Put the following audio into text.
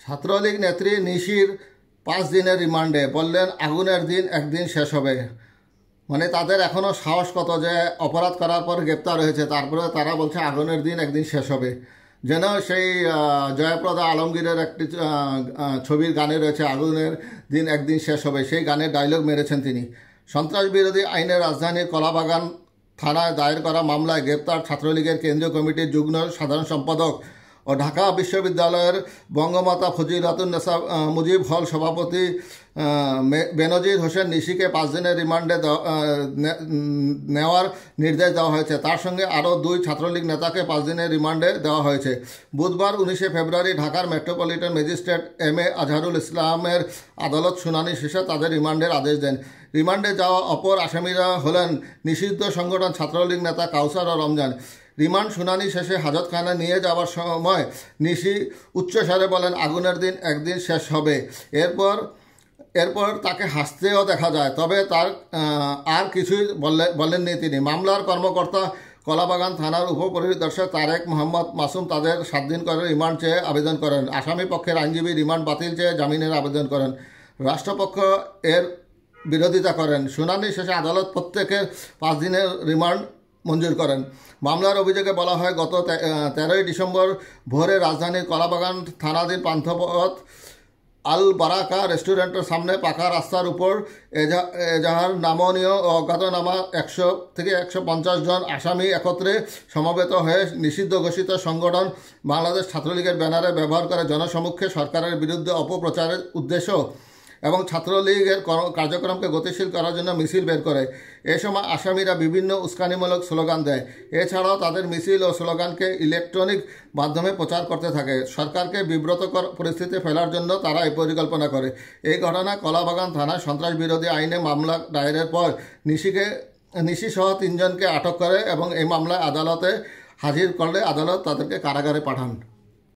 ছাত্রলীগ নেত্রী নিশির 5 দিনের রিমান্ডে, বললেন আগুনের দিন একদিন শেষ হবে। মানে তাদের এখনও সাহস কত যে অপরাধ করার পর গ্রেপ্তার হয়েছে, তারপরে তারা বলছে আগুনের দিন একদিন শেষ হবে। যেন সেই জয়াপ্রদা আলমগীরের একটি ছবির গানে রয়েছে আগুনের দিন একদিন শেষ হবে, সেই গানের ডায়লগ মেরেছেন তিনি। সন্ত্রাস বিরোধী আইনে রাজধানীর কলাবাগান থানায় দায়ের করা মামলায় গ্রেপ্তার ছাত্রলীগের কেন্দ্রীয় কমিটির যুগ্ম সাধারণ সম্পাদক ও ঢাকা বিশ্ববিদ্যালয়ের বঙ্গমাতা ফজিলাতুন্নেসা মুজিব হল সভাপতি বেনজির হোসেন নিশিকে 5 দিনের রিমান্ডে নেওয়ার নির্দেশ দেওয়া হয়েছে। তার সঙ্গে আরও 2 ছাত্রলীগ নেতাকে 5 দিনের রিমান্ডে দেওয়া হয়েছে। বুধবার 19 ফেব্রুয়ারি ঢাকার মেট্রোপলিটন ম্যাজিস্ট্রেট এম.এ. আজহারুল ইসলামের আদালত শুনানি শেষে তাদের রিমান্ডের আদেশ দেন। রিমান্ডে যাওয়া অপর আসামিরা হলেন নিষিদ্ধ সংগঠন ছাত্রলীগ নেতা কাউসার ও রমজান। রিমান্ড শুনানি শেষে হাজতখানায় নিয়ে যাওয়ার সময় নিশি উচ্চস্বরে বলেন আগুনের দিন একদিন শেষ হবে। এরপর তাকে হাসতেও দেখা যায়, তবে তার আর কিছুই বলেননি তিনি। মামলার কর্মকর্তা কলাবাগান থানার উপপরিদর্শক তারেক মোহাম্মদ মাসুম তাদের 7 দিন করে রিমান্ড চেয়ে আবেদন করেন। আসামি পক্ষের আইনজীবী রিমান্ড বাতিল চেয়ে জামিনের আবেদন করেন। রাষ্ট্রপক্ষ এর বিরোধিতা করেন। শুনানি শেষে আদালত প্রত্যেকের 5 দিনের রিমান্ড মঞ্জুর করেন। মামলার অভিযোগে বলা হয় গত 13 ডিসেম্বর ভোরে রাজধানীর কলাবাগান থানাধীন পান্থপথ আল বারাকা রেস্টুরেন্টের সামনে পাকা রাস্তার উপর এজাহার নামনীয় ও অজ্ঞাতনামা 100 থেকে 150 জন আসামি একত্রে সমবেত হয়ে নিষিদ্ধ ঘোষিত সংগঠন বাংলাদেশ ছাত্রলীগের ব্যানারে ব্যবহার করে জনসমক্ষে সরকারের বিরুদ্ধে অপপ্রচারের উদ্দেশ্য এবং ছাত্রলীগের কার্যক্রমকে গতিশীল করার জন্য মিছিল বের করে। এ সময় আসামিরা বিভিন্ন উস্কানিমূলক স্লোগান দেয়। এছাড়াও তাদের মিছিল ও স্লোগানকে ইলেকট্রনিক মাধ্যমে প্রচার করতে থাকে। সরকারকে বিব্রতকর পরিস্থিতি ফেলার জন্য তারা এই পরিকল্পনা করে। এই ঘটনা কলাবাগান থানায় সন্ত্রাস বিরোধী আইনে মামলা দায়েরের পর নিশি সহ 3 জনকে আটক করে এবং এই মামলায় আদালতে হাজির করলে আদালত তাদেরকে কারাগারে পাঠান।